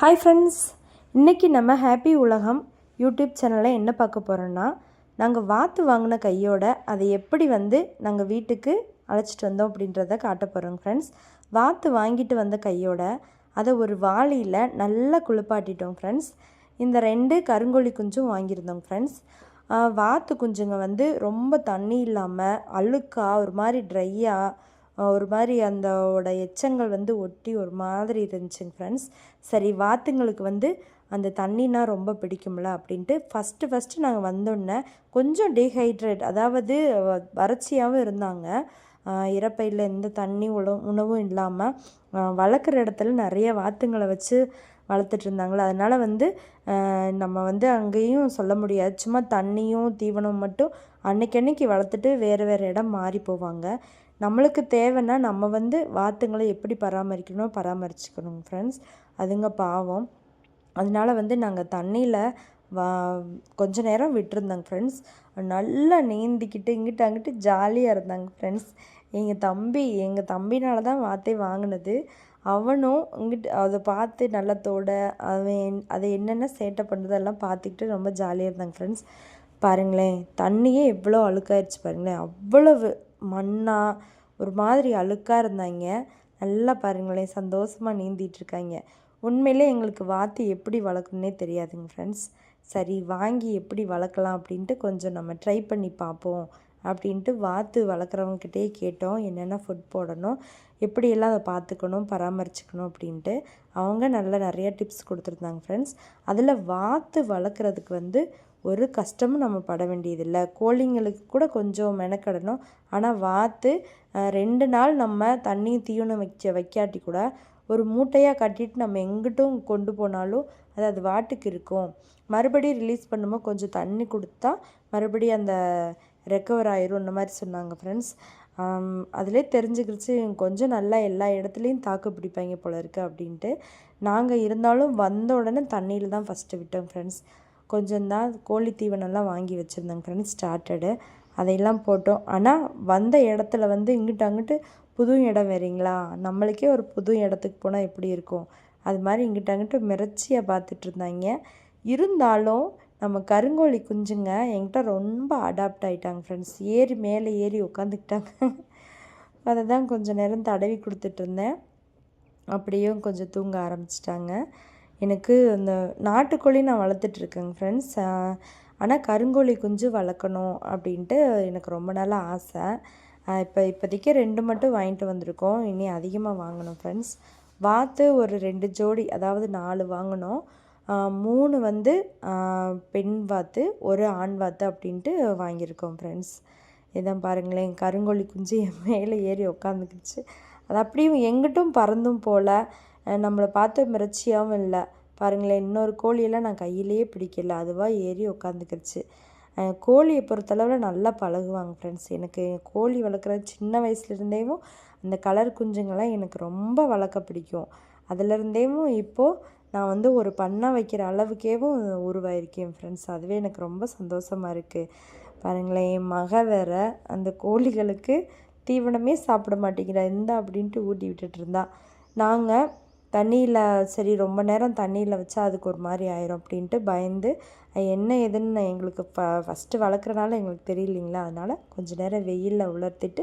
Hi friends, இன்றைக்கி நம்ம happy உலகம் யூடியூப் சேனலில் என்ன பார்க்க போகிறோன்னா, நாங்கள் வாத்து வாங்கின கையோட அதை எப்படி நாங்கள் வீட்டுக்கு அழைச்சிட்டு வந்தோம் அப்படின்றத காட்ட போகிறோங்க ஃப்ரெண்ட்ஸ். வாத்து வாங்கிட்டு வந்த கையோட அதை ஒரு வாளியில் நல்லா குளிப்பாட்டிட்டோம் ஃப்ரெண்ட்ஸ். இந்த 2 கருங்கோழி குஞ்சும் வாங்கியிருந்தோங்க ஃப்ரெண்ட்ஸ். வாத்து குஞ்சுங்க ரொம்ப தண்ணி இல்லாமல் அழுக்காக ஒரு மாதிரி ட்ரையாக ஒரு மாதிரி அந்தோட எச்சங்கள் ஒட்டி ஒரு மாதிரி இருந்துச்சுங்க ஃப்ரெண்ட்ஸ். சரி, வாத்துங்களுக்கு அந்த தண்ணினா ரொம்ப பிடிக்கும்ல அப்படின்ட்டு ஃபஸ்ட்டு நாங்கள் வந்தோடனே கொஞ்சம் டீஹைட்ரேட், அதாவது வறட்சியாகவும் இருந்தாங்க. இறப்பையில் எந்த தண்ணி உணவும் இல்லாமல் வளர்க்குற இடத்துல நிறைய வாத்துங்களை வச்சு வளர்த்துட்டு இருந்தாங்களே, அதனால் நம்ம அங்கேயும் சொல்ல முடியாது. சும்மா தண்ணியும் தீவனம் மட்டும் அன்னைக்கு வளர்த்துட்டு வேறு இடம் மாறி போவாங்க. நம்மளுக்கு தேவைன்னா நம்ம வாத்துங்களை எப்படி பராமரிச்சுக்கணும் ஃப்ரெண்ட்ஸ். அதுங்க பாவம். அதனால் நாங்கள் தண்ணியில் கொஞ்ச நேரம் விட்டுருந்தோங்க ஃப்ரெண்ட்ஸ். நல்லா நீந்திக்கிட்டு இங்கிட்டு அங்கிட்டு ஜாலியாக இருந்தாங்க ஃப்ரெண்ட்ஸ். எங்கள் தம்பினால தான் வாத்தே வாங்கினது. அவனும் இங்கிட்டு அதை பார்த்து நல்லத்தோட அதை என்னென்ன சேட்டை பண்ணுறதெல்லாம் பார்த்துக்கிட்டு ரொம்ப ஜாலியாக இருந்தாங்க ஃப்ரெண்ட்ஸ். பாருங்களேன், தண்ணியே எவ்வளோ அழுக்காயிருச்சு பாருங்களேன். அவ்வளவு மண்ணாக ஒரு மாதிரி அழுக்காக இருந்தாங்க. நல்லா பாருங்களேன், சந்தோஷமாக நீந்திகிட்ருக்காங்க. உண்மையிலே எங்களுக்கு வாத்து எப்படி வளர்க்கணுன்னே தெரியாதுங்க ஃப்ரெண்ட்ஸ். சரி, வாங்கி எப்படி வளர்க்கலாம் அப்படின்ட்டு கொஞ்சம் நம்ம ட்ரை பண்ணி பார்ப்போம் அப்படின்ட்டு வாத்து வளர்க்குறவங்கக்கிட்டே கேட்டோம். என்னென்ன ஃபுட் போடணும், எப்படியெல்லாம் அதை பார்த்துக்கணும், பராமரிச்சுக்கணும் அப்படின்ட்டு. அவங்க நிறையா டிப்ஸ் கொடுத்துருந்தாங்க ஃப்ரெண்ட்ஸ். அதில் வாத்து வளர்க்குறதுக்கு ஒரு கஷ்டமும் நம்ம பட வேண்டியதில்லை. கோழிங்களுக்கு கூட கொஞ்சம் மெனக்கடணும். ஆனால் வாத்து 2 நாள் நம்ம தண்ணி தீவனம் வைக்காட்டி கூட ஒரு மூட்டையாக கட்டிட்டு நம்ம எங்கிட்டும் கொண்டு போனாலும் அது வாட்டுக்கு இருக்கும். மறுபடியும் ரிலீஸ் பண்ணும்போது கொஞ்சம் தண்ணி கொடுத்தா மறுபடியும் அந்த ரெக்கவர் ஆயிரும், இந்த மாதிரி சொன்னாங்க ஃப்ரெண்ட்ஸ். அதிலே தெரிஞ்சுக்கிடுச்சு கொஞ்சம் நல்லா எல்லா இடத்துலையும் தாக்கு பிடிப்பாங்க போல இருக்குது அப்படின்ட்டு. நாங்கள் இருந்தாலும் வந்த உடனே தண்ணியில் தான் ஃபஸ்ட்டு விட்டோம் ஃப்ரெண்ட்ஸ். கொஞ்சம்தான் கோழி தீவனம்லாம் வாங்கி வச்சுருந்தேங்க ஃப்ரெண்ட்ஸ், ஸ்டார்டடு அதையெல்லாம் போட்டோம். ஆனால் வந்த இடத்துல இங்கிட்டு அங்கிட்டு புது இடம் வேறீங்களா, நம்மளுக்கே ஒரு புது இடத்துக்கு போனால் எப்படி இருக்கும், அது மாதிரி இங்கிட்டு அங்கிட்டு மிரட்சியாக பார்த்துட்டு இருந்தாங்க. இருந்தாலும் நம்ம கருங்கோழி குஞ்சுங்க என்கிட்ட ரொம்ப அடாப்ட் ஆகிட்டாங்க ஃப்ரெண்ட்ஸ். மேலே ஏறி உட்காந்துக்கிட்டாங்க. அதை தான் கொஞ்சம் நேரம் தடவி கொடுத்துட்ருந்தேன். அப்படியும் கொஞ்சம் தூங்க ஆரம்பிச்சிட்டாங்க. எனக்கு அந்த நாட்டுக்கோழி நான் வளர்த்துட்ருக்கேங்க ஃப்ரெண்ட்ஸ். ஆனால் கருங்கோழி குஞ்சு வளர்க்கணும் அப்படின்ட்டு எனக்கு ரொம்ப நாளாக ஆசை. இப்போதைக்கு 2 மட்டும் வாங்கிட்டு வந்திருக்கோம். இனி அதிகமாக வாங்கணும் ஃப்ரெண்ட்ஸ். வாத்து ஒரு 2 ஜோடி, அதாவது 4 வாங்கினோம். 3 பெண் வாத்து, 1 ஆண் வாத்து அப்படின்ட்டு வாங்கியிருக்கோம் ஃப்ரெண்ட்ஸ். இதான் பாருங்களேன், கருங்கோழி குஞ்சு மேலே ஏறி உக்காந்துக்கிடுச்சு. அது அப்படியும் எங்கிட்டும் பறந்தும் போல், நம்மளை பார்த்து மிரட்சியாகவும் இல்லை. பாருங்களேன், இன்னொரு கோழியெல்லாம் நான் கையிலேயே பிடிக்கல, அதுவாக ஏறி உட்காந்துக்கிடுச்சு. கோழியை பொறுத்தளவில் நல்லா பழகுவாங்க ஃப்ரெண்ட்ஸ். எனக்கு கோழி வளர்க்குறது சின்ன வயசுலேருந்தேவும் அந்த கலர் குஞ்சுங்கள்லாம் எனக்கு ரொம்ப வளர்க்க பிடிக்கும். அதிலேருந்தேவும் இப்போது நான் ஒரு பண்ணை வைக்கிற அளவுக்கேவும் உருவாயிருக்கேன் ஃப்ரெண்ட்ஸ். அதுவே எனக்கு ரொம்ப சந்தோஷமாக இருக்குது. பாருங்களேன், என் மக வேற அந்த கோழிகளுக்கு தீவனமே சாப்பிட மாட்டேங்கிறா, அப்படின்ட்டு ஊட்டி விட்டுட்டு இருந்தா. நாங்கள் தண்ணியில் சரி ரொம்ப நேரம் தண்ணியில் வச்சா அதுக்கு ஒரு மாதிரி ஆயிரும் அப்படின்ட்டு பயந்து, என்ன ஏதுன்னு எங்களுக்கு ஃபஸ்ட்டு வளர்க்குறனால எங்களுக்கு தெரியலிங்களா, அதனால் கொஞ்சம் நேரம் வெயிலில் உலர்த்திட்டு